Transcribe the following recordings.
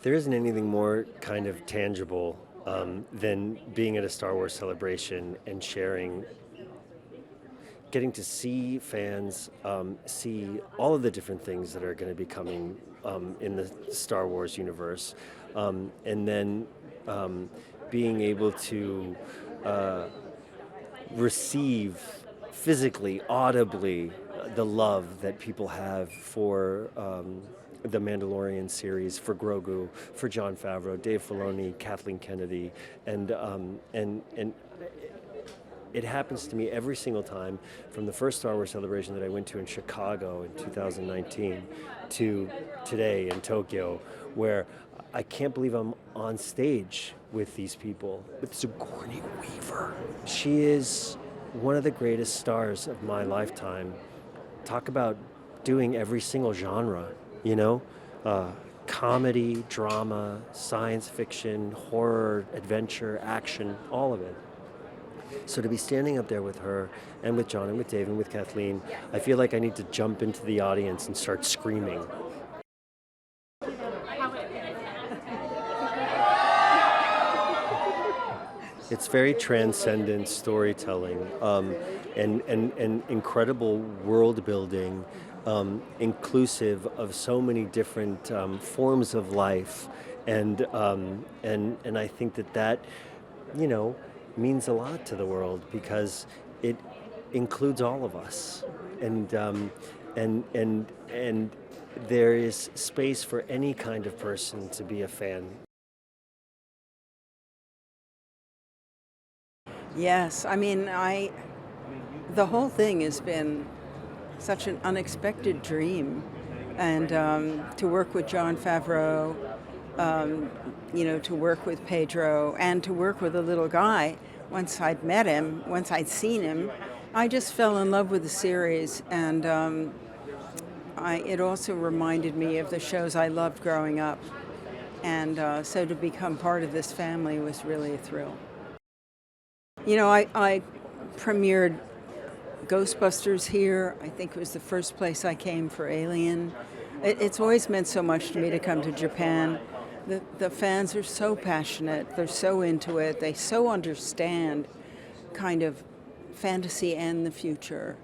There isn't anything more kind of tangible than being at a Star Wars celebration and sharing, getting to see fans see all of the different things that are going to be coming in the Star Wars universe, and then being able to uh, receive physically, audibly, the love that people have for the Mandalorian series, for Grogu, for Jon Favreau, Dave Filoni, Kathleen Kennedy, and it happens to me every single time, from the first Star Wars celebration that I went to in Chicago in 2019 to today in Tokyo, where I can't believe I'm on stage with these people, with Sigourney Weaver. She is one of the greatest stars of my lifetime. Talk about doing every single genre, you know? Uh, Comedy, drama, science fiction, horror, adventure, action, all of it. So to be standing up there with her and with John and with Dave and with Kathleen, I feel like I need to jump into the audience and start screaming. It's very transcendent storytelling, and incredible world building, inclusive of so many different forms of life, and I think that you know means a lot to the world because it includes all of us, and there is space for any kind of person to be a fan. Yes, I mean, the whole thing has been such an unexpected dream, and to work with Jon Favreau, to work with Pedro, and to work with a little guy. Once I'd met him, once I'd seen him, I just fell in love with the series, and it also reminded me of the shows I loved growing up, and so to become part of this family was really a thrill. I premiered Ghostbusters here. I think it was the first place I came for Alien. It's always meant so much to me to come to Japan. The fans are so passionate. They're so into it. They so understand kind of fantasy and the future.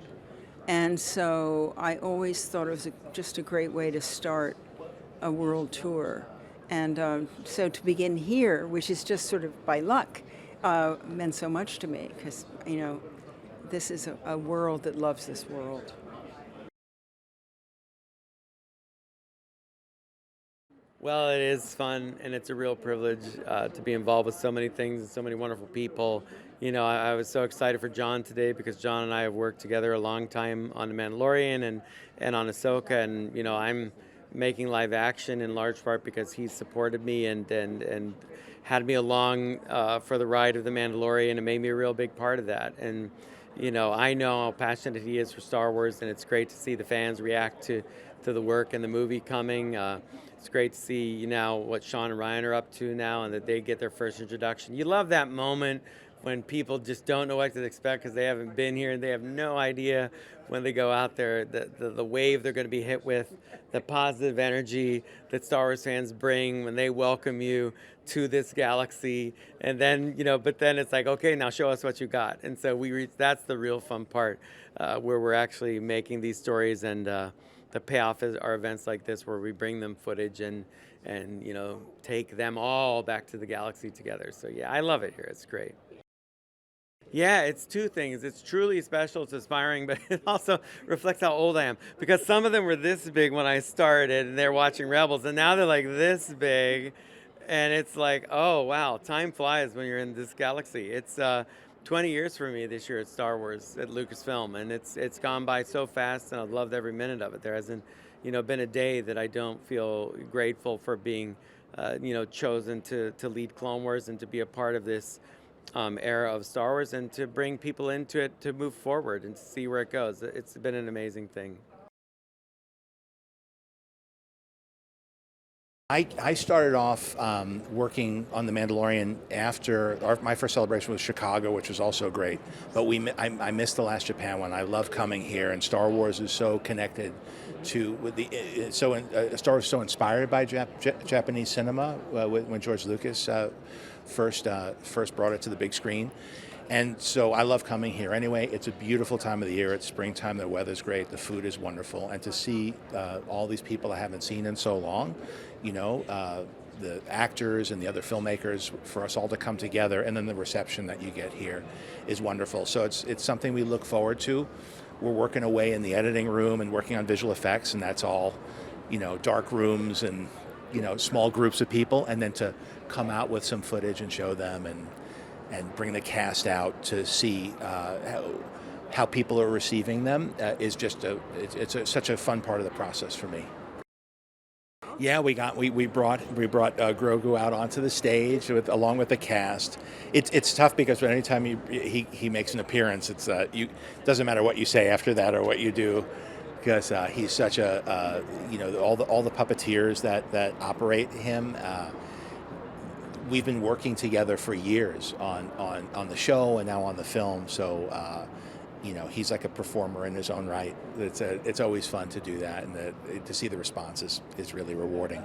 And so I always thought it was just a great way to start a world tour. And so to begin here, which is just sort of by luck, meant so much to me because, this is a world that loves this world. Well, it is fun, and it's a real privilege to be involved with so many things and so many wonderful people. I was so excited for John today because John and I have worked together a long time on The Mandalorian and on Ahsoka, and I'm making live action in large part because he supported me and had me along for the ride of The Mandalorian and made me a real big part of that. And I know how passionate he is for Star Wars, and it's great to see the fans react to the work and the movie coming. It's great to see now what Sean and Ryan are up to now, and that they get their first introduction. You love that moment when people just don't know what to expect because they haven't been here and they have no idea when they go out there the wave they're going to be hit with, the positive energy that Star Wars fans bring when they welcome you to this galaxy. And then but then it's like, okay, now show us what you got. And so that's the real fun part, where we're actually making these stories, and the payoff are events like this where we bring them footage and take them all back to the galaxy together. So yeah, I love it here. It's great. Yeah, it's two things. It's truly special, it's inspiring, but it also reflects how old I am. Because some of them were this big when I started and they're watching Rebels, and now they're like this big. And it's like, oh, wow, time flies when you're in this galaxy. It's 20 years for me this year at Star Wars at Lucasfilm, and it's gone by so fast, and I've loved every minute of it. There hasn't, been a day that I don't feel grateful for being, chosen to lead Clone Wars and to be a part of this era of Star Wars and to bring people into it to move forward and to see where it goes. It's been an amazing thing. I started off working on The Mandalorian after my first celebration was Chicago, which was also great. But I missed the last Japan one. I love coming here, and Star Wars is so connected to Star Wars is so inspired by Japanese cinema when George Lucas first brought it to the big screen. And so I love coming here. Anyway, it's a beautiful time of the year. It's springtime. The weather's great. The food is wonderful. And to see all these people I haven't seen in so long, the actors and the other filmmakers, for us all to come together, and then the reception that you get here is wonderful. So it's something we look forward to. We're working away in the editing room and working on visual effects, and that's all, dark rooms and, small groups of people, and then to come out with some footage and show them and bring the cast out to see how people are receiving them is just such a fun part of the process for me. Yeah, we brought Grogu out onto the stage along with the cast. It's tough because anytime he makes an appearance, it's doesn't matter what you say after that or what you do, because he's such all the puppeteers that operate him. We've been working together for years on the show and now on the film. So, he's like a performer in his own right. It's always fun to do that, and to see the response is really rewarding.